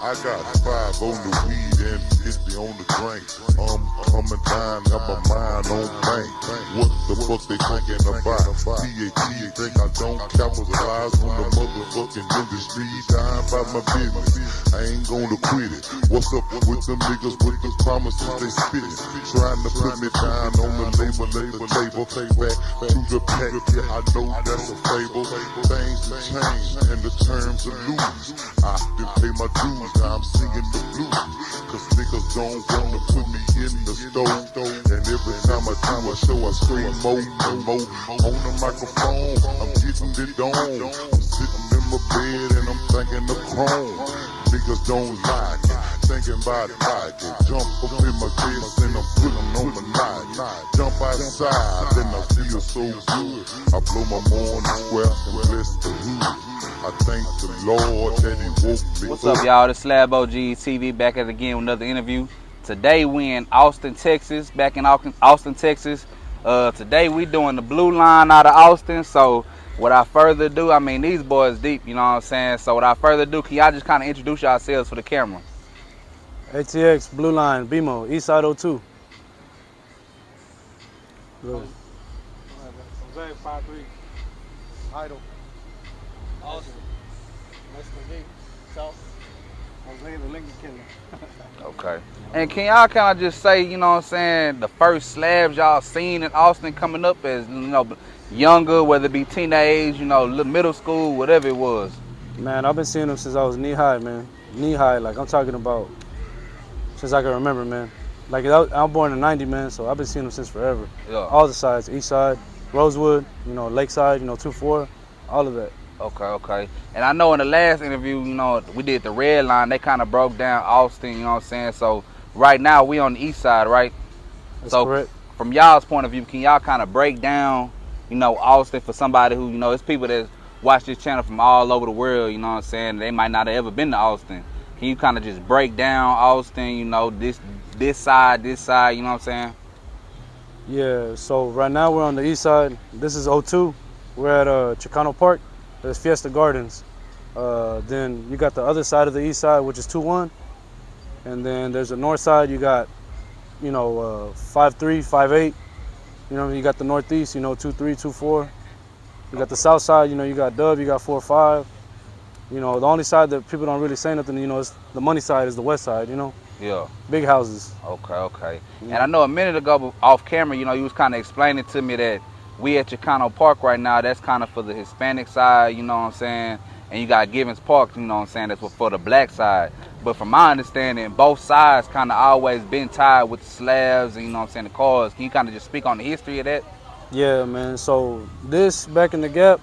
I got 5 on the weed and 50 on the drink. Coming down, got my mind on bank. What the fuck they thinking about? PAT think I don't capitalize on the motherfucking industry. Dying by my business, I ain't gonna quit it. What's up with them niggas with the promises they spittin'? Trying to put me down on the label at the table. Back to the pack, yeah, I know that's a fable. Things have changed and the terms are loose. I didn't pay my dues, now I'm singing the blues. Cause niggas don't wanna put me in the stove. And every time I do a show, I scream mo and mo. On the microphone, I'm getting it on. I'm sitting in my bed and I'm thinking of chrome. Niggas don't like it, thinking about it like it. Jump up in my chest and I'm putting on my night. Jump outside and I feel so good. I blow my morning scraps and bless the hood. I thank the Lord that he woke me up. What's up, y'all? This SlabOgsTv back at it again with another interview. Today we in Austin, Texas. Back in Austin, Texas. Today we doing the Blue Line out of Austin. So without further ado, I mean these boys deep, you know what I'm saying? So without further ado, can y'all just kind of introduce yourselves for the camera? Atx Blueline, BMO, Eastside 02. Jose 5'3", Idle. Austin. Western South. Jose the Lincoln Killer. Okay. And can y'all kind of just say, you know what I'm saying, the first slabs y'all seen in Austin coming up as, you know, younger, whether it be teenage, you know, middle school, whatever it was? Man, I've been seeing them since I was knee high, man. Knee high, like I'm talking about since I can remember, man. Like I'm born in '90, man, so I've been seeing them since forever. Yeah. All the sides, East Side, Rosewood, you know, Lakeside, you know, 2-4, all of that. Okay. And I know in the last interview, you know, we did the Redline. They kind of broke down Austin, you know what I'm saying? So right now we on the east side, right? That's so correct. From y'all's point of view, can y'all kind of break down, you know, Austin for somebody who, you know, it's people that watch this channel from all over the world, you know what I'm saying? They might not have ever been to Austin. Can you kind of just break down Austin, you know, this side, you know what I'm saying? Yeah, so right now we're on the east side. This is 02. We're at Chicano Park. There's Fiesta Gardens. Then you got the other side of the east side, which is 2-1. And then there's the north side. You got, you know, 5'3", 5'8". You know, you got the northeast, you know, 2'3", 2'4". You got the south side, you know, you got Dub, you got 4'5". You know, the only side that people don't really say nothing, you know, is the money side is the west side, you know? Yeah. Big houses. Okay. And I know a minute ago off camera, you know, you was kind of explaining to me that we at Chicano Park right now, that's kind of for the Hispanic side, you know what I'm saying? And you got Givens Park, you know what I'm saying, that's for the black side. But from my understanding, both sides kind of always been tied with the slabs and, you know what I'm saying, the cars. Can you kind of just speak on the history of that? Yeah, man. So this, back in the Gap,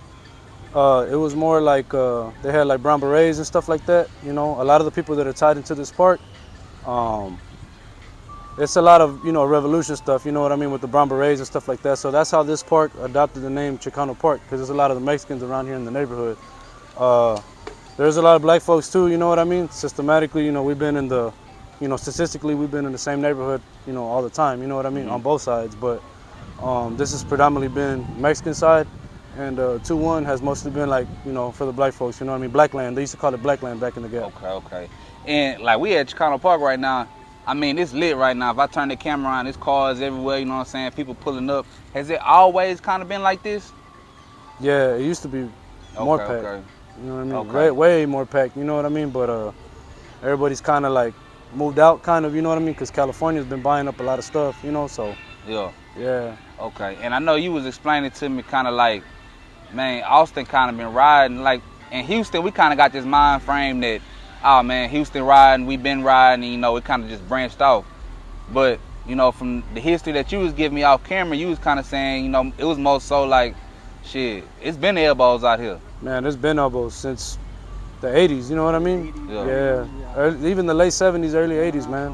it was more like they had like brown berets and stuff like that. You know, a lot of the people that are tied into this park, it's a lot of, you know, revolution stuff, you know what I mean, with the brown berets and stuff like that. So that's how this park adopted the name Chicano Park, because there's a lot of the Mexicans around here in the neighborhood. There's a lot of black folks too, you know what I mean? Systematically, you know, we've been in the, you know, statistically, we've been in the same neighborhood, you know, all the time, you know what I mean, on both sides. But this has predominantly been Mexican side, and 2-1 has mostly been like, you know, for the black folks, you know what I mean? Black land. They used to call it black land back in the Gap. Okay. And like we at Chicano Park right now, I mean, it's lit right now. If I turn the camera on, there's cars everywhere, you know what I'm saying? People pulling up. Has it always kind of been like this? Yeah, it used to be more packed. Okay. You know what I mean? Okay. Way more packed, you know what I mean? But everybody's kind of like moved out, kind of, you know what I mean? Because California's been buying up a lot of stuff, you know, so. Yeah. Okay. And I know you was explaining to me kind of like, man, Austin kind of been riding. Like, in Houston, we kind of got this mind frame that, oh, man, Houston riding, we been riding, and, you know, it kind of just branched off. But, you know, from the history that you was giving me off camera, you was kind of saying, you know, it was more so like, shit, it's been elbows out here. Man, there's been elbows since the 80s, you know what I mean? Yeah. Even the late 70s, early 80s, man.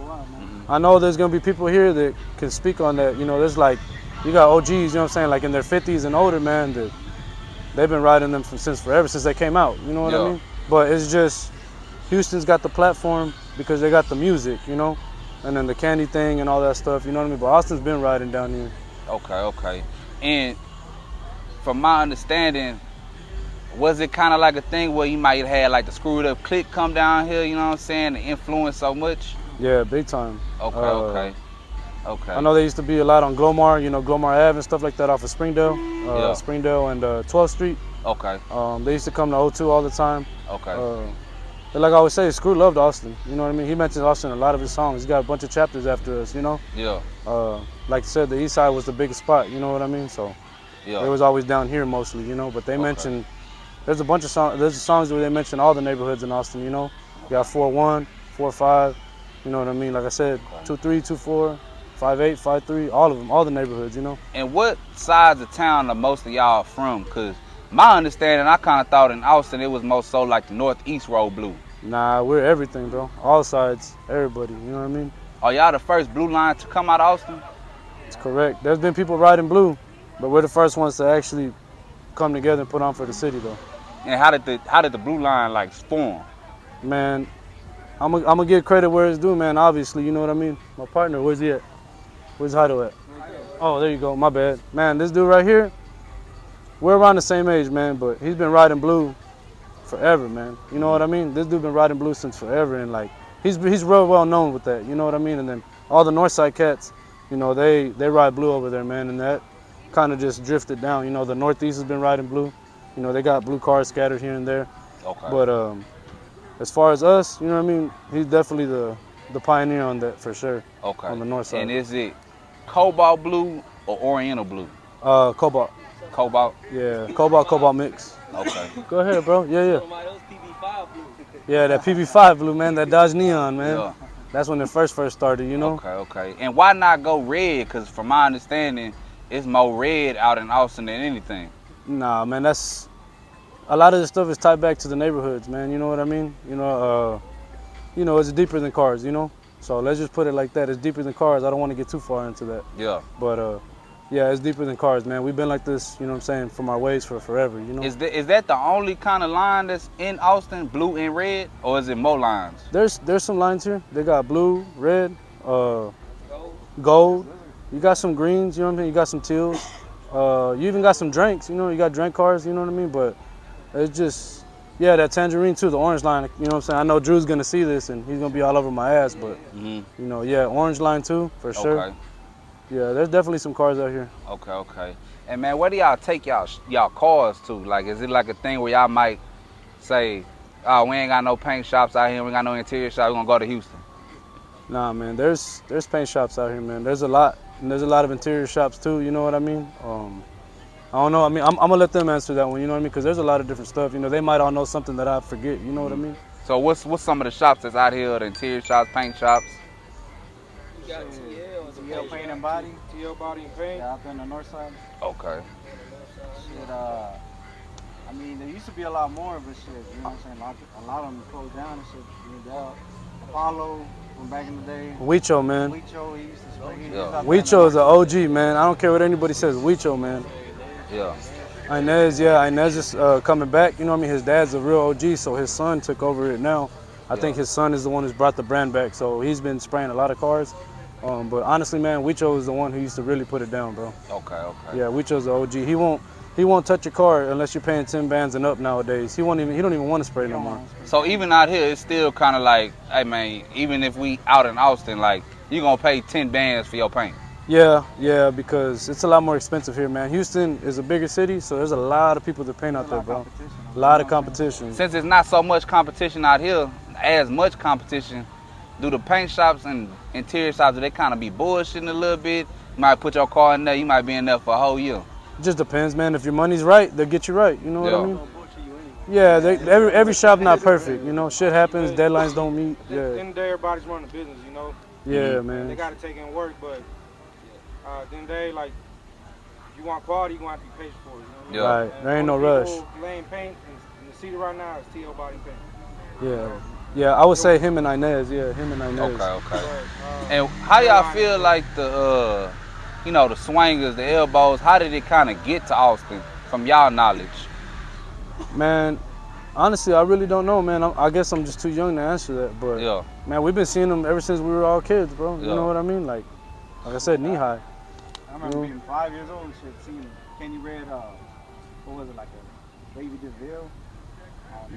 I know there's going to be people here that can speak on that. You know, there's like, you got OGs, you know what I'm saying, like in their 50s and older, man, that they've been riding them since forever, since they came out, you know what I mean? But it's just, Houston's got the platform because they got the music, you know, and then the candy thing and all that stuff, you know what I mean? But Austin's been riding down here. Okay. And from my understanding, Was it kind of like a thing where you might have had like the screwed up clique come down here, you know what I'm saying, and influence so much? Yeah, big time. Okay. I know they used to be a lot on Glomar, you know, Glomar Ave and stuff like that off of Springdale, Yeah. Springdale and 12th Street. Okay. They used to come to O2 all the time. Okay. But like I always say, Screw loved Austin. You know what I mean? He mentions Austin in a lot of his songs. He's got a bunch of chapters after us, you know? Yeah. Like I said, the east side was the biggest spot, you know what I mean? So Yeah. it was always down here mostly, you know? But they mentioned, there's a bunch of songs, there's songs where they mention all the neighborhoods in Austin, you know? You got 4-1, 4-5, you know what I mean? Like I said, 2-3, 2-4, 5-8, 5-3, all of them, all the neighborhoods, you know? And what sides of town are most of y'all from? Because my understanding, I kind of thought in Austin it was most so like the Northeast Road Blue. Nah, we're everything, bro. All sides, everybody, you know what I mean? Are y'all the first blue line to come out of Austin? It's correct. There's been people riding blue, but we're the first ones to actually come together and put on for the city, though. And how did the blue line like form? Man, I'm gonna give credit where it's due, man, obviously, you know what I mean? My partner, where's he at? Where's Heido at? Oh, there you go, my bad. Man, this dude right here, we're around the same age, man, but he's been riding blue forever, man. You know what I mean? This dude been riding blue since forever, and like he's real well known with that. You know what I mean? And then all the Northside cats, you know, they ride blue over there, man, and that kind of just drifted down. You know, the Northeast has been riding blue. You know, they got blue cars scattered here and there. Okay. But as far as us, you know what I mean? He's definitely the pioneer on that for sure. Okay. On the north side. And is it cobalt blue or oriental blue? Cobalt. Cobalt. Yeah, cobalt mix. Okay. Go ahead, bro. Yeah. Yeah, that PB5 blue, man. That Dodge Neon, man. Yeah. That's when it first started, you know? Okay. And why not go red? Because from my understanding, it's more red out in Austin than anything. Nah, man, that's... A lot of this stuff is tied back to the neighborhoods, man. You know what I mean? You know, it's deeper than cars, you know? So let's just put it like that. It's deeper than cars. I don't want to get too far into that. Yeah. But, yeah, it's deeper than cars, man. We've been like this, you know what I'm saying, from our ways for forever, you know? Is that the only kind of line that's in Austin, blue and red, or is it more lines? There's some lines here. They got blue, red, gold. You got some greens, you know what I mean? You got some teals. You even got some drinks, you know? You got drink cars, you know what I mean? But it's just, yeah, that tangerine too, the orange line, you know what I'm saying? I know Drew's gonna see this and he's gonna be all over my ass, but, you know, yeah, orange line too, for sure. Okay. Yeah, there's definitely some cars out here. Okay. And man, where do y'all take y'all cars to? Like, is it like a thing where y'all might say, oh, we ain't got no paint shops out here, we ain't got no interior shops, we're gonna go to Houston? Nah, man, there's paint shops out here, man. There's a lot, and there's a lot of interior shops too, you know what I mean? I don't know, I mean, I'm gonna let them answer that one, you know what I mean? Because there's a lot of different stuff, you know, they might all know something that I forget, you know what I mean? So what's some of the shops that's out here, the interior shops, paint shops? You got TL Paint and Body. TL Body and Paint. Yeah, out there on the north side. Okay. Shit, I mean, there used to be a lot more, but shit, you know what I'm saying? A lot of them closed down and shit. Moved out. Apollo from back in the day. Huicho, man. Huicho, he used to spray. Huicho is an OG, man. I don't care what anybody says. Huicho, man. Yeah. Inez is coming back. You know what I mean? His dad's a real OG, so his son took over it now. I think his son is the one who's brought the brand back, so he's been spraying a lot of cars. But honestly, man, Huicho is the one who used to really put it down, bro. Okay. Yeah, Huicho's the OG. He won't touch your car unless you're paying 10 bands and up nowadays. He don't even want to spray no more. So even out here, it's still kind of like, hey man, even if we out in Austin, like you gonna pay 10 bands for your paint. Yeah, because it's a lot more expensive here, man. Houston is a bigger city, so there's a lot of people that paint out there, bro. A lot of competition. Since there's not so much competition out here, as much competition, do the paint shops and interior shops, do they kind of be bullshitting a little bit? You might put your car in there, you might be in there for a whole year. It just depends, man. If your money's right, they'll get you right. You know what I mean? Yeah, every shop not perfect. You know, shit happens, deadlines don't meet. Yeah. At the end of the day, everybody's running a business, you know? Yeah, man. They got to take in work, but at the end of the day, like, if you want quality, you're going to have to be patient for it. You know what I mean? Right, there ain't no rush. Laying paint in the city right now is TL Body Paint. Yeah, I would say him and Inez. Yeah, him and Inez. Okay. And how y'all feel like the, the swingers, the elbows, how did it kind of get to Austin from y'all knowledge? Man, honestly, I really don't know, man. I guess I'm just too young to answer that, but man, we've been seeing them ever since we were all kids, bro. You know what I mean? Like I said, knee high. I remember being 5 years old and shit, seeing Kenny Red, what was it, like a Baby DeVille,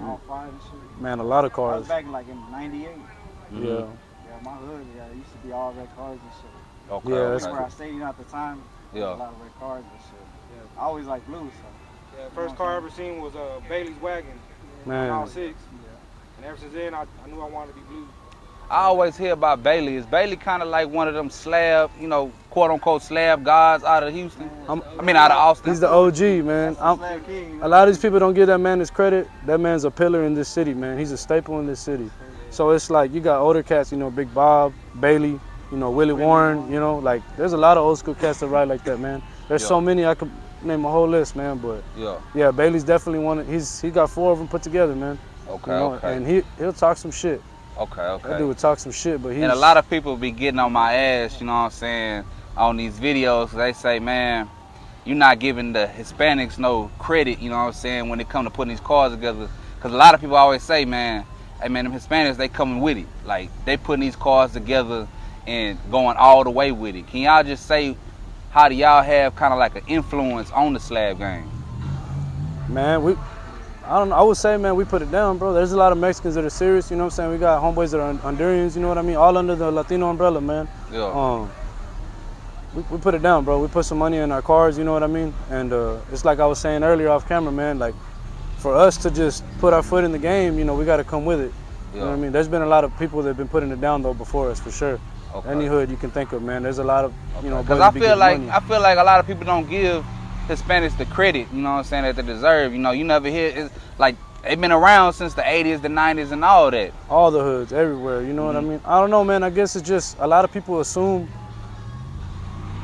all five and shit. Man, a lot of That cars. was back in like in '98. Yeah. Yeah, my hood, yeah, it used to be all red cars and shit. Okay. Yeah, okay. that's Where I stayed, you know, at the time, there was Yeah. a lot of red cars and shit. Yeah. I always liked blue, so. Yeah, first car I ever seen was Bailey's wagon. Man. Around 6. Yeah. And ever since then, I knew I wanted to be blue. I always hear about Bailey. Is Bailey kind of like one of them slab, you know, quote unquote slab guys out of Houston? I'm- I mean, out of Austin. He's the OG, man. That's the Slab King. A lot of these people don't give that man his credit. That man's a pillar in this city, man. He's a staple in this city. So it's like you got older cats, you know, Big Bob, Bailey, you know, Willie Warren, you know, like there's a lot of old school cats that ride like that, man. There's Yeah. so many, I could name a whole list, man. But Yeah. yeah, Bailey's definitely one. He got 4 of them put together, man. Okay. You know, Okay. and he'll talk some shit. Okay. That dude Okay. would talk some shit, but he's And a lot of people be getting on my ass, you know what I'm saying, on these videos. They say, man, you're not giving the Hispanics no credit, you know what I'm saying, when it come to putting these cars together. Because a lot of people always say, man, hey, man, them Hispanics, they coming with it. Like, they putting these cars together and going all the way with it. Can y'all just say, how do y'all have kind of like an influence on the slab game? Man, I don't know. I would say, man, we put it down, bro. There's a lot of Mexicans that are serious, you know what I'm saying? We got homeboys that are Hondurans, you know what I mean? All under the Latino umbrella, man. Yeah. We put it down, bro. We put some money in our cars, you know what I mean? And it's like I was saying earlier off camera, man, like for us to just put our foot in the game, you know, we got to come with it. You know what I mean? There's been a lot of people that have been putting it down though before us, for sure. Okay. Any hood you can think of, man. There's a lot of, you know, Because boys I that be feel getting like money. a lot of people don't give Hispanics the credit, you know what I'm saying, that they deserve. You know, you never hear it's like they've been around since the 80s, the 90s, and all that. All the hoods, everywhere, you know what I mean? I don't know, man. I guess it's just a lot of people assume.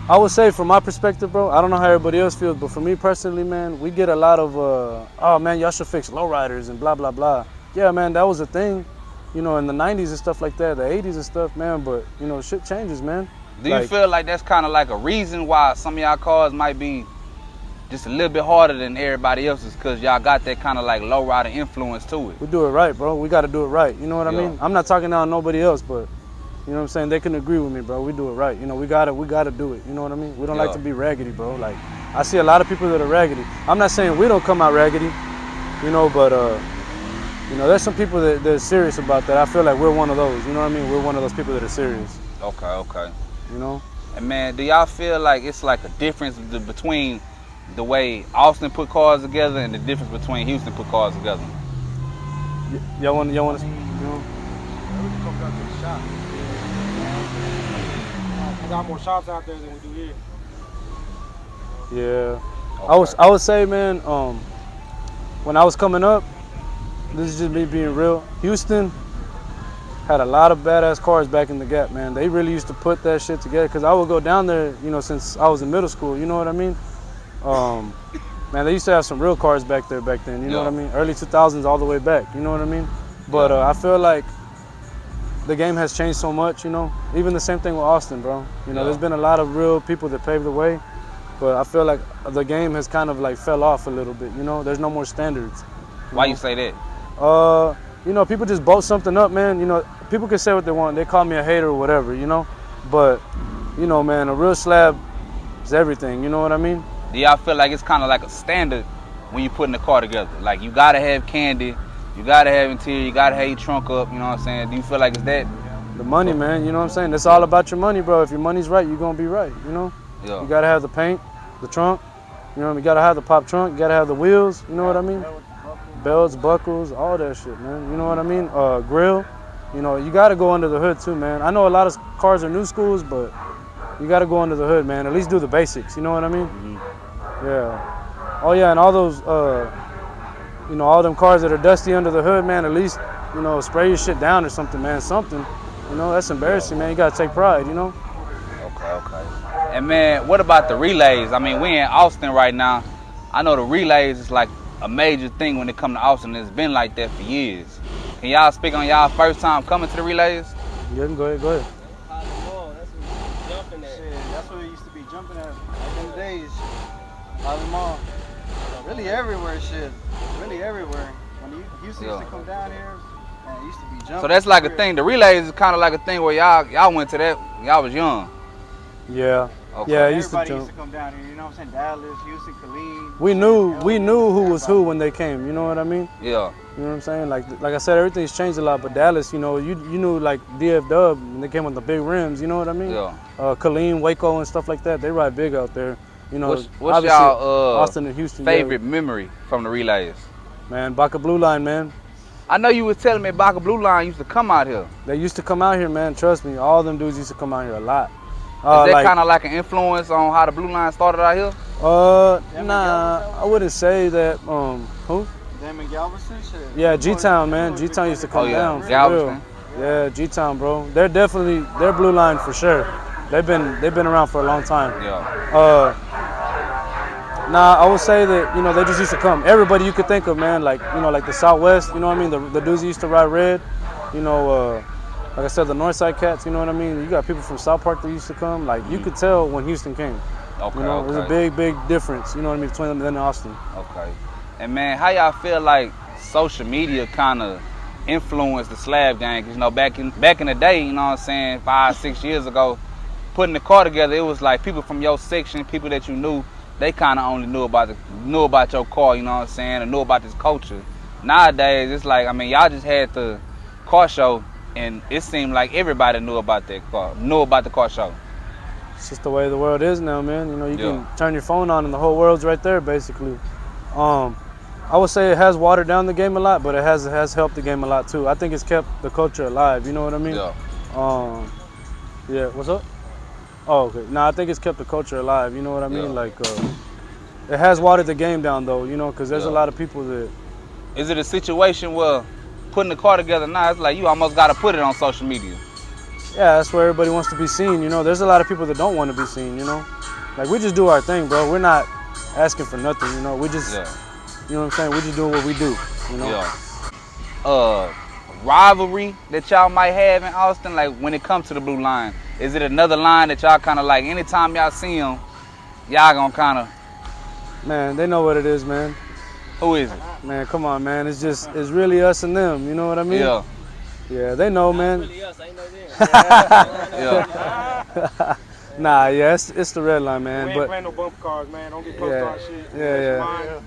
I would say from my perspective, bro, I don't know how everybody else feels, but for me personally, man, we get a lot of, oh man, y'all should fix lowriders and blah, blah, blah. Yeah, man, that was a thing, you know, in the 90s and stuff like that, the 80s and stuff, man, but, you know, shit changes, man. Do you feel like that's kind of like a reason why some of y'all cars might be just a little bit harder than everybody else's because y'all got that kind of like lowrider influence to it? We do it right, bro. We got to do it right. You know what I Yeah. mean? I'm not talking down nobody else, but you know what I'm saying? They can agree with me, bro. We do it right. You know, we got to do it. You know what I mean? We don't like Yeah. to be raggedy, bro. Like, I see a lot of people that are raggedy. I'm not saying we don't come out raggedy, you know, but, you know, there's some people that are serious about that. I feel like we're one of those. You know what I mean? We're one of those people that are serious, Okay, okay. you know? And man, do y'all feel like it's like a difference between the way Austin put cars together and the difference between Houston put cars together? Y'all want to, you know? Everything comes down to the shop. We got more shops out there than we do here. Yeah. Okay. I would say, man, when I was coming up, this is just me being real, Houston had a lot of badass cars back in the Gap, man. They really used to put that shit together because I would go down there, you know, since I was in middle school, you know what I mean? Man, they used to have some real cars back there back then, you know Yeah. what I mean? Early 2000s all the way back, you know what I mean? But Yeah. I feel like the game has changed so much, you know? Even the same thing with Austin, bro. You know, Yeah. there's been a lot of real people that paved the way, but I feel like the game has kind of like fell off a little bit, you know? There's no more standards. Why you say that? You know, people just boat something up, man. You know, people can say what they want. They call me a hater or whatever, you know? But, you know, man, a real slab is everything, you know what I mean? Do y'all feel like it's kind of like a standard when you putting the car together? Like you gotta have candy, you gotta have interior, you gotta have your trunk up, you know what I'm saying? Do you feel like it's that? The money, man, you know what I'm saying? It's all about your money, bro. If your money's right, you're gonna be right, you know? Yeah. You gotta have the paint, the trunk, you know, you gotta have the pop trunk, you gotta have the wheels, you know what I mean? Belts, buckles, all that shit, man. You know what I mean? Grill, you know, you gotta go under the hood too, man. I know a lot of cars are new schools, but you gotta go under the hood, man. At least do the basics, you know what I mean? Yeah. Oh yeah, and all those, you know, all them cars that are dusty under the hood, man, at least, you know, spray your shit down or something, man. Something. You know, that's embarrassing, man. You gotta take pride, you know? Okay, okay. And man, what about the relays? I mean, we in Austin right now. I know the relays is like a major thing when it comes to Austin. It's been like that for years. Can y'all speak on y'all first time coming to the relays? You can go ahead, go ahead. Shit, that's what it used to be jumping at back in the days. Holly Mall. Really everywhere, shit. Really everywhere. When you Houston used to come down here, man, it used to be jumping. So that's like a thing. The relays is kind of like a thing where y'all went to that. Y'all was young. Yeah. Okay. Yeah, it used to Everybody used jump. to come down here. You know what I'm saying? Dallas, Houston, Killeen. We knew who was who when they came. You know what I mean? Yeah. You know what I'm saying? Like I said, everything's changed a lot. But Dallas, you know, you knew like DF Dub when they came with the big rims. You know what I mean? Yeah. Killeen, Waco, and stuff like that. They ride big out there. You know, What's obviously, y'all Austin and Houston. favorite memory from the relays? Man, Baca Blueline, man. I know you was telling me Atx Blueline used to come out here. They used to come out here, man. Trust me, all them dudes used to come out here a lot. Is that kind of like an influence on how the Blue Line started out here? Nah, I wouldn't say that. Who? Damon Galveston shit. Yeah, G-Town, man. G-Town used to come down. For Galveston. real. Yeah, G-Town, bro. They're Blue Line for sure. They've been around for a long time. Yeah. Nah, I would say that, you know, they just used to come. Everybody you could think of, man, like, you know, like the Southwest, you know what I mean? The dudes that used to ride red, you know, like I said, the Northside cats, you know what I mean? You got people from South Park that used to come. Like, you could tell when Houston came. Okay, you know, there's a big difference, you know what I mean, between them and Austin. Okay. And man, how y'all feel like social media kind of influenced the Slab gang? 'Cause, you know, back in the day, you know what I'm saying, 5, 6 years ago, putting the car together, it was like people from your section, people that you knew, they kind of only knew about your car, you know what I'm saying, and knew about this culture. Nowadays, it's like, I mean, y'all just had the car show, and it seemed like everybody knew about the car show. It's just the way the world is now, man. You know, you can turn your phone on and the whole world's right there, basically. I would say it has watered down the game a lot, but it has helped the game a lot too. I think it's kept the culture alive. You know what I mean? Yeah. Yeah. What's up? Oh, okay. No, I think it's kept the culture alive. You know what I mean? Yeah. Like, it has watered the game down though. You know, because there's a lot of people that. Is it a situation where putting the car together now, it's like you almost got to put it on social media? Yeah, that's where everybody wants to be seen. You know, there's a lot of people that don't want to be seen. You know, like we just do our thing, bro. We're not asking for nothing. You know, we just. Yeah. You know what I'm saying? We just doing what we do, you know? Yeah. Rivalry that y'all might have in Austin, like when it comes to the Blue Line, is it another line that y'all kind of like, anytime y'all see them, y'all gonna kind of... Man, they know what it is, man. Who is it? Man, come on, man. It's really us and them, you know what I mean? Yeah. Yeah, they know, man. It's really us, ain't no them. Yeah. Nah, yeah, it's the Redline, man. We ain't playing no bumper cars, man. Don't get close to our shit. Yeah.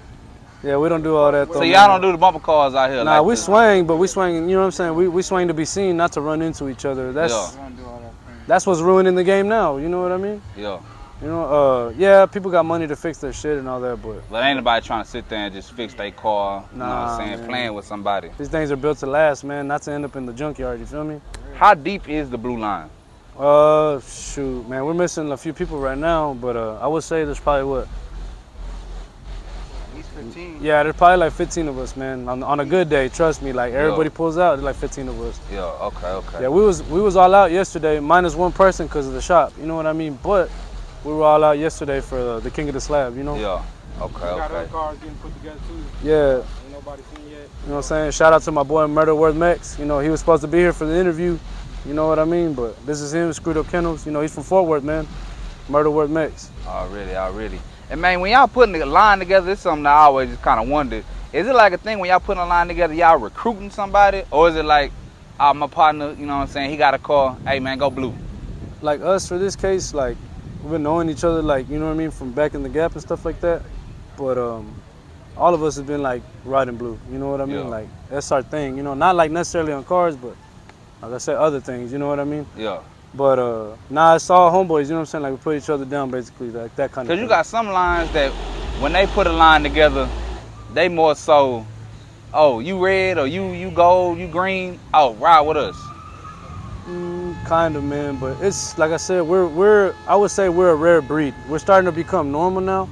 Yeah, we don't do all that though. So y'all don't do the bumper cars out here? Nah, like we swing, but we swing, you know what I'm saying? We swing to be seen, not to run into each other. That's what's ruining the game now, you know what I mean? Yeah. You know, yeah, people got money to fix their shit and all that, but ain't nobody trying to sit there and just fix their car, you know what I'm saying, man. playing with somebody. These things are built to last, man, not to end up in the junkyard, you feel me? How deep is the Blue Line? Shoot, man, we're missing a few people right now, but I would say there's probably what? 15. Yeah, there's probably like 15 of us, man. On a good day, trust me. Like everybody pulls out, there's like 15 of us. Yeah, okay. Yeah, we was all out yesterday, minus one person because of the shop. You know what I mean? But we were all out yesterday for the King of the Slab. You know? Yeah. We got other cars getting put together too. Yeah. Ain't nobody seen yet. You know what I'm saying? Shout out to my boy Murderworth Mex. You know, he was supposed to be here for the interview. You know what I mean? But this is him, Screwed Up Kennels. You know, he's from Fort Worth, man. Murderworth Mex. Already. And man, when y'all putting the line together, it's something I always just kind of wondered. Is it like a thing when y'all putting a line together, y'all recruiting somebody? Or is it like, my partner, you know what I'm saying, he got a car, hey man, go blue? Like us, for this case, like, we've been knowing each other, like, you know what I mean, from back in the Gap and stuff like that. But all of us have been like riding blue, you know what I mean? Yeah. Like, that's our thing, you know, not like necessarily on cars, but like I said, other things, you know what I mean? Yeah. But nah, it's all homeboys, you know what I'm saying? Like we put each other down basically, like that kind of thing. Cause you got some lines that when they put a line together, they more so, oh, you red or you gold, you green, oh, ride with us. Kind of, man, but it's like I said, I would say we're a rare breed. We're starting to become normal now,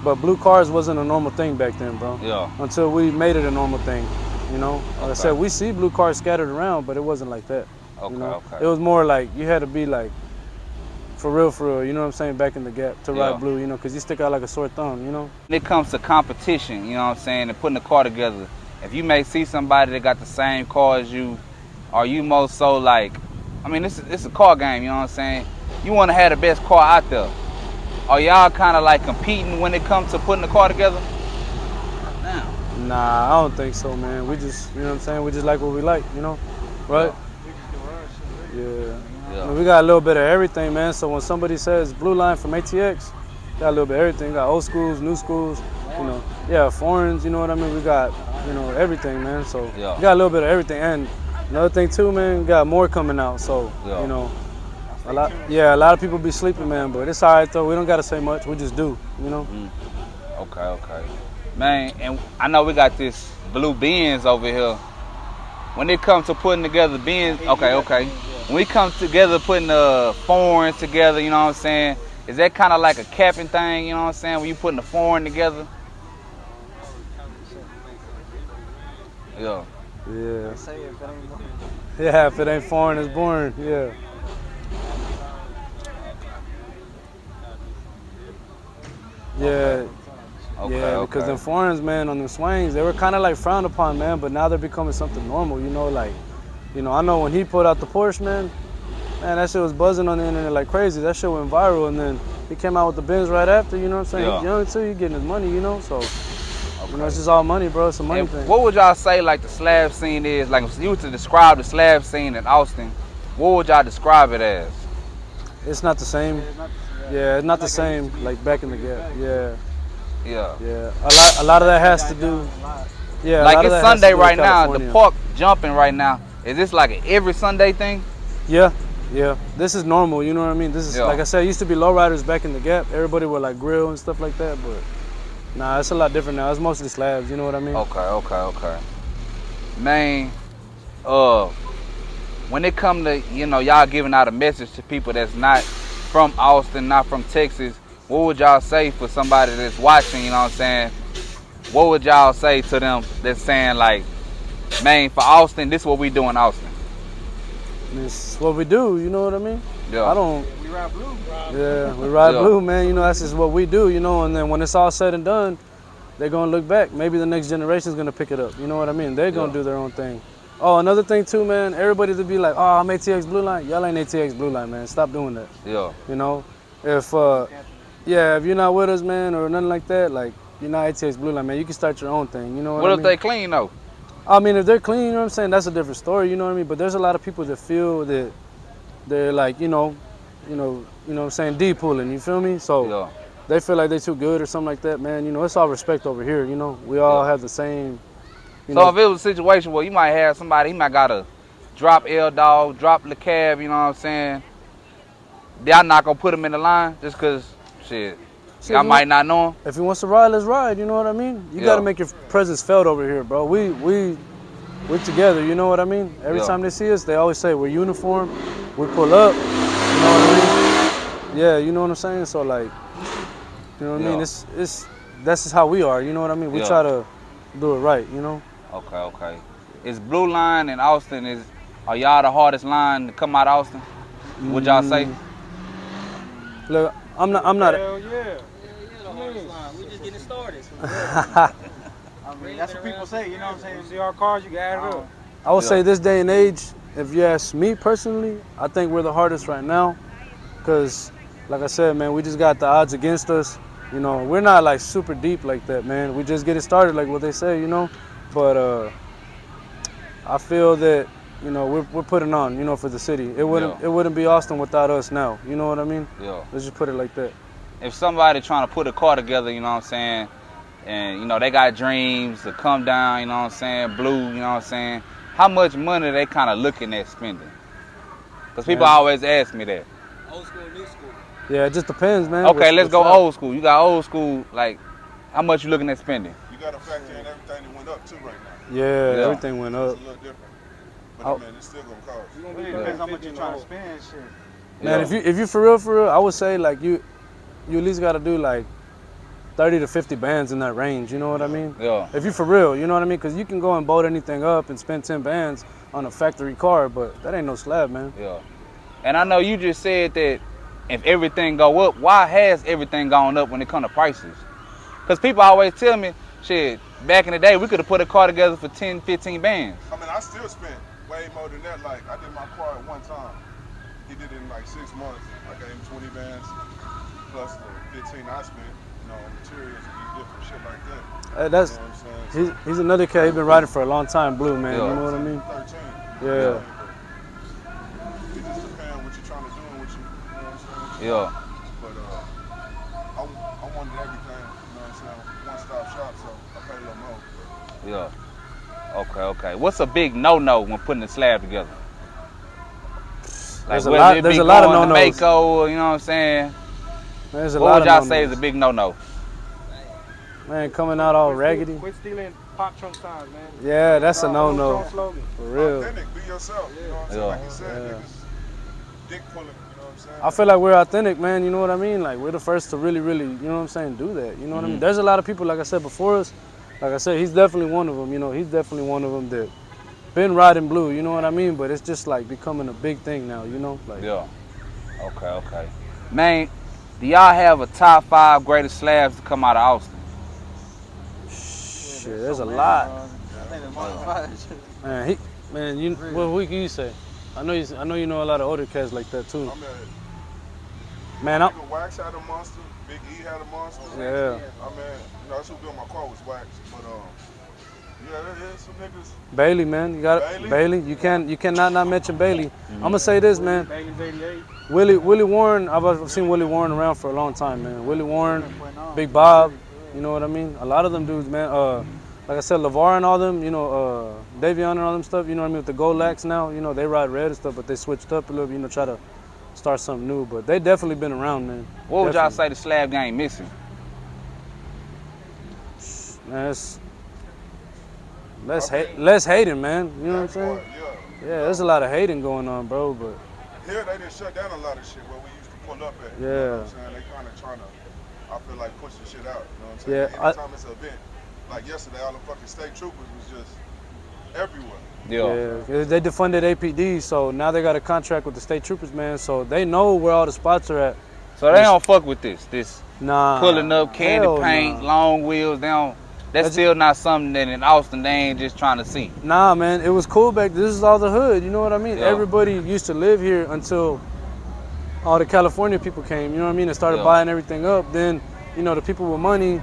but blue cars wasn't a normal thing back then, bro. Yeah. Until we made it a normal thing, you know? Like I said, we see blue cars scattered around, but it wasn't like that. Okay, you know? okay. It was more like you had to be like for real, you know what I'm saying, back in the Gap to ride blue, you know, because you stick out like a sore thumb, you know? When it comes to competition, you know what I'm saying, and putting the car together, if you may see somebody that got the same car as you, are you most so like, I mean, it's a car game, you know what I'm saying? You want to have the best car out there. Are y'all kind of like competing when it comes to putting the car together? Nah, I don't think so, man. We just, you know what I'm saying, we just like what we like, you know? Right? We just do our shit, Yeah. You know what Yeah. We got a little bit of everything, man. So when somebody says Blueline from ATX, got a little bit of everything. We got old schools, new schools, you know. Yeah, foreigns, you know what I mean? We got, you know, everything, man. So we got a little bit of everything. And another thing too, man, we got more coming out. So, you know, a lot of people be sleeping, man, but it's all right though. We don't got to say much. We just do, you know. Okay. Man, and I know we got this blue Benz over here. When it comes to putting together Benz, okay. When we come together putting the foreigns together, you know what I'm saying? Is that kind of like a capping thing, you know what I'm saying? When you putting the foreign together? Yeah. Yeah. Say it, if it ain't more. Yeah, if it ain't foreign, it's boring. Yeah. Yeah. Okay, because them foreigns, man, on them swings, they were kind of like frowned upon, man, but now they're becoming something normal, you know, like, you know, I know when he put out the Porsche, man, that shit was buzzing on the internet like crazy. That shit went viral, and then he came out with the Benz right after, you know what I'm saying? He's young too, he getting his money, you know, so, you know, it's just all money, bro, it's a money thing. What would y'all say, like, the slab scene is? Like, if you were to describe the slab scene in Austin, what would y'all describe it as? It's not the same. Yeah, it's not the same, like back in the gap, yeah. A lot of that has to do. Yeah, like it's Sunday right now. The park jumping right now. Is this like an every Sunday thing? Yeah. This is normal. You know what I mean? This is like I said. It used to be lowriders back in the gap. Everybody would like grill and stuff like that. But nah, it's a lot different now. It's mostly slabs. You know what I mean? Okay. Man, when it come to y'all giving out a message to people that's not from Austin, not from Texas. What would y'all say for somebody that's watching, you know what I'm saying? What would y'all say to them that's saying like, man, for Austin, this is what we do in Austin? This is what we do, you know what I mean? Yeah. We ride blue. Yeah, we ride blue, man. You know, that's just what we do, you know, and then when it's all said and done, they're gonna look back. Maybe the next generation's gonna pick it up, you know what I mean? They're gonna do their own thing. Oh, another thing too, man, everybody to be like, oh, I'm ATX Blueline. Y'all ain't ATX Blueline, man. Stop doing that. Yeah. You know? If you're not with us, man, or nothing like that, like, you're not ATX Blueline, man, you can start your own thing, you know what I mean? What if they clean, though? I mean, if they're clean, you know what I'm saying, that's a different story, you know what I mean? But there's a lot of people that feel that they're like, you know what I'm saying, D-pulling, you feel me? So they feel like they're too good or something like that, man. You know, it's all respect over here, you know? We all have the same, So if it was a situation where you might have somebody, he might gotta drop L-Dog, drop Le Cab, you know what I'm saying? Y'all not gonna put him in the line just cause, shit, y'all might not know him? If he wants to ride, let's ride, you know what I mean? You gotta make your presence felt over here, bro. We're together, you know what I mean? Every time they see us, they always say we're uniform, we pull up, you know what I mean? Yeah, you know what I'm saying? So like, you know what I mean? That's just how we are, you know what I mean? We try to do it right, you know? Okay. Is Blueline in Austin, are y'all the hardest line to come out of Austin? Would y'all say? Look, I'm not. Hell yeah. We just getting started. I mean, that's what people say, you know what I'm saying? You see our cars, you can add it up. I would say this day and age, if you ask me personally, I think we're the hardest right now. Because, like I said, man, we just got the odds against us. You know, we're not like super deep like that, man. We just getting started, like what they say, you know. But I feel that, you know, we're putting on, you know, for the city. It wouldn't be Austin without us now. You know what I mean? Yeah. Let's just put it like that. If somebody trying to put a car together, you know what I'm saying, and, you know, they got dreams to come down, you know what I'm saying, blue, you know what I'm saying, how much money they kind of looking at spending? Because people always ask me that. Old school, new school. Yeah, it just depends, man. Okay, let's go old school. You got old school, like, how much you looking at spending? You got to factor in everything that went up, too, right now. Yeah, everything went up. It's a little different. But, man, it's still going to cost. It really depends how much you're trying to spend, shit. Man, if you for real, I would say, like, you at least got to do, like, 30 to 50 bands in that range, you know what I mean? Yeah. If you for real, you know what I mean? Because you can go and bolt anything up and spend 10 bands on a factory car, but that ain't no slab, man. Yeah. And I know you just said that if everything go up, why has everything gone up when it comes to prices? Because people always tell me, shit, back in the day, we could have put a car together for 10, 15 bands. I mean, I still spent way more than that. Like, I did my car at one time. He did it in like 6 months. I gave him 20 bands plus the 15 I spent, you know, on materials and different shit like that. That's, you know what I'm saying? he's another cat. He's been riding for a long time, Blue, man. Yeah. You know what I mean? 13. Yeah. It just depends what you're Yeah. But I wanted everything, you know what I'm saying? One-stop shop, so I paid a little more. Yeah. Okay. What's a big no-no when putting a slab together? Like There's a lot. There's a lot of no-nos. Mako, you know what I'm saying? There's a What lot would of y'all no-nos. say is a big no-no? Man, coming out all raggedy. Quit stealing pop trunk signs, man. Yeah, that's a no-no. Strong slogan. For real. Authentic, be yourself, you know what I'm saying? Like you said, niggas dick pulling, you know what I'm saying? I feel like we're authentic, man. You know what I mean? Like we're the first to really, you know what I'm saying, do that. You know what I mean? There's a lot of people, like I said before us. Like I said, he's definitely one of them. You know, he's definitely one of them that been riding blue. You know what I mean? But it's just like becoming a big thing now. You know? Like. Yeah. Okay. Man, do y'all have a top 5 greatest slabs to come out of Austin? Shit, there's a lot. I think there's more than 5. Man, what can you say? I know you know a lot of older cats like that too. Man, Nigga Wax had a monster, Big E had a monster. Yeah. I mean, you know, that's who built my car was Wax, but yeah, there's some niggas. Bailey, man, you got it. Bailey, you cannot not mention Bailey. I'm gonna say this, man. Bailey's 88. Willie Warren, I've seen Willie Warren around for a long time, man. Willie Warren, Big Bob, you know what I mean? A lot of them dudes, man. Like I said, LeVar and all them, you know, Davion and all them stuff, you know what I mean? With the Gold Lax now, you know, they ride red and stuff, but they switched up a little bit, you know, try to start something new. But they definitely been around, man. What would y'all say the slab game missing? Man, less hating, man. You know what I'm saying? Yeah, there's a lot of hating going on, bro, but. Here they done shut down a lot of shit where we used to pull up at. Yeah. You know what I'm saying? They kind of trying to, I feel like, pushing shit out. You know what I'm saying? Yeah, Anytime it's an event, like yesterday, all the fucking state troopers was just everywhere. Yeah, they defunded APD, so now they got a contract with the state troopers, man, so they know where all the spots are at. So they don't fuck with this Nah. pulling up candy hell paint, nah. long wheels, that's still not something that in Austin they ain't just trying to see. Nah, man, it was cool back. This is all the hood, you know what I mean? Yeah. Everybody used to live here until all the California people came, you know what I mean, and started buying everything up. Then, you know, the people with money,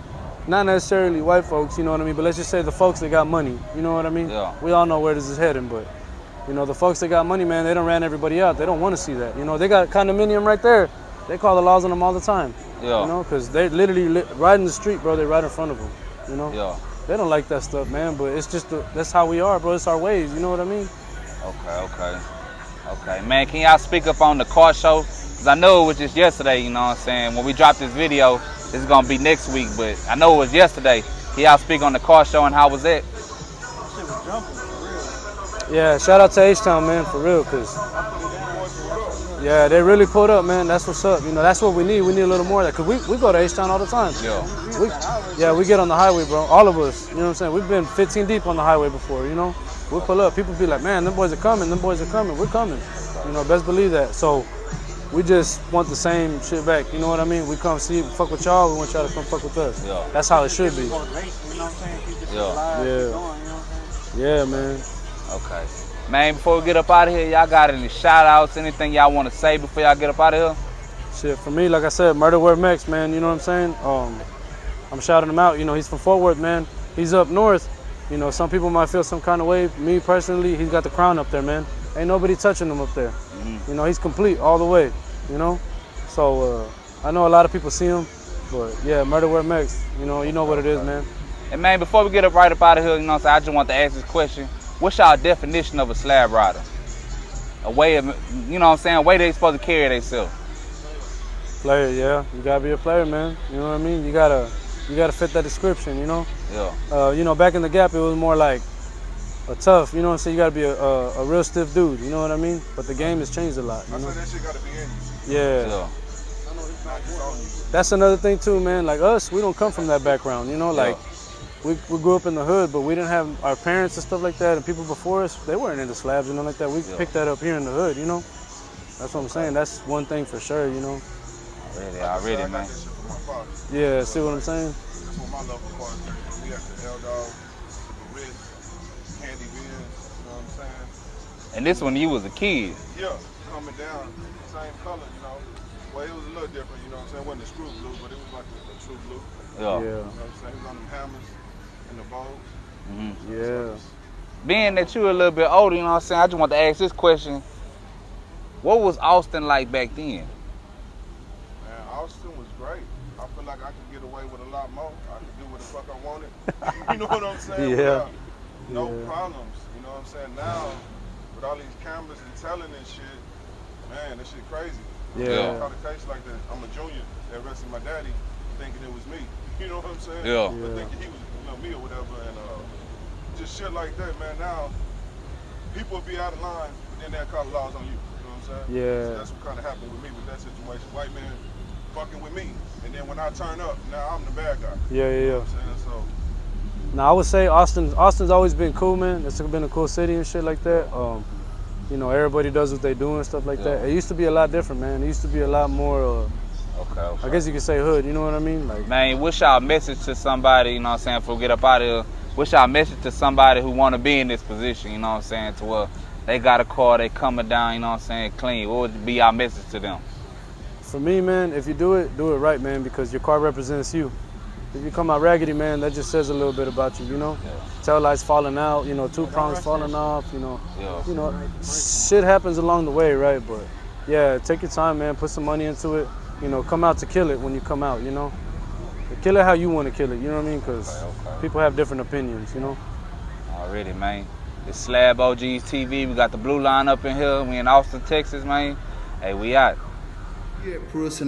not necessarily white folks, you know what I mean, but let's just say the folks that got money, you know what I mean? Yeah. We all know where this is heading, but, you know, the folks that got money, man, they done ran everybody out. They don't want to see that. You know, they got condominium right there. They call the laws on them all the time. Yeah. You know, because they literally right in the street, bro. They right in front of them, you know? Yeah. They don't like that stuff, man, but it's just, that's how we are, bro. It's our ways, you know what I mean? Okay. Man, can y'all speak up on the car show? Because I know it was just yesterday, you know what I'm saying? When we dropped this video, this is going to be next week, but I know it was yesterday. Can y'all speak on the car show and how was it? Shit was jumping, for real. Yeah, shout out to H-Town, man, for real, because, yeah, they really pulled up, man. That's what's up. You know, that's what we need. We need a little more of that, because we go to H-Town all the time. Yeah. We get on the highway, bro. All of us, you know what I'm saying? We've been 15 deep on the highway before, you know? We'll pull up. People be like, man, them boys are coming. We're coming. You know, best believe that. So we just want the same shit back. You know what I mean? We come see, fuck with y'all. We want y'all to come fuck with us. Yeah. That's how it should be. You know what I'm saying? Keep this shit Yeah. alive, Yeah. keep going, you know what I'm saying? Yeah, man. Okay. Man, before we get up out of here, y'all got any shout outs, anything y'all want to say before y'all get up out of here? Shit, for me, like I said, Murderware Mex, man, you know what I'm saying? I'm shouting him out. You know, he's from Fort Worth, man. He's up north. You know, some people might feel some kind of way. Me, personally, he's got the crown up there, man. Ain't nobody touching him up there. You know, he's complete all the way, you know? So, I know a lot of people see him, but yeah, Murderware Mex, you know what it is, man. And man, before we get up right up out of here, you know what I'm saying, I just want to ask this question. What's y'all definition of a slab rider? A way of, you know what I'm saying, a way they supposed to carry themselves. Player, yeah. You gotta be a player, man. You know what I mean? You gotta fit that description, you know? Yeah. You know, back in the Gap, it was more like a tough, you know what I'm saying? You gotta be a real stiff dude, you know what I mean? But the game has changed a lot, you know? I said that shit gotta be in you. Yeah. Yeah. That's another thing too, man. Like us, we don't come from that background, you know? Like, we grew up in the hood, but we didn't have our parents and stuff like that, and people before us, they weren't into slabs, you know, like that. We picked that up here in the hood, you know? That's what I'm saying. That's one thing for sure, you know? Already, I got man. this shit from my father. Yeah, see what I'm saying? That's what my love for cars is. We got the L-Dog, the Ritz, Candy Beers, you know what I'm saying? And this when you was a kid. Yeah, coming down, same color, you know. Well, it was a little different, you know what I'm saying? It wasn't a screw blue, but it was like a true blue. Yeah. You know what I'm saying? It was on them hammers and the bows. Yeah. Being that you're a little bit older, you know what I'm saying, I just want to ask this question. What was Austin like back then? Austin was great. I feel like I could get away with a lot more. I could do what the fuck I wanted. You know what I'm saying? Yeah. Without no problems. You know what I'm saying? Now, with all these cameras and telling and shit, man, that shit crazy. Yeah. I caught a case like that. I'm a junior. They arrested my daddy, thinking it was me. You know what I'm saying? Yeah. But thinking he was, me or whatever, and just shit like that, man. Now, people be out of line, but then they'll call the laws on you. You know what I'm saying? Yeah. So that's what kind of happened with me with that situation. White man fucking with me, and then when I turn up, now I'm the bad guy. Yeah. You know what I'm saying? So. Now I would say Austin's always been cool, man. It's been a cool city and shit like that. You know, everybody does what they do and stuff like that. It used to be a lot different, man. It used to be a lot more. Okay. I guess you could say hood. You know what I mean? Like, man, what's y'all message to somebody? You know what I'm saying? Before we get up out of here, what's y'all message to somebody who want to be in this position? You know what I'm saying? To where they got a car, they coming down. You know what I'm saying? Clean. What would be y'all message to them? for me, man, if you do it right, man, because your car represents you. If you come out raggedy, man, that just says a little bit about you, you know? Yeah. Tail lights falling out, you know, two prongs falling off, you know. Yeah. You know, shit happens along the way, right? But yeah, take your time, man, put some money into it. You know, come out to kill it when you come out, you know? Kill it how you want to kill it, you know what I mean? Because people have different opinions, you know? Already, man. It's SlabOgsTv. We got the Blue Line up in here. We in Austin, Texas, man. Hey, we out. Yeah, Bruce and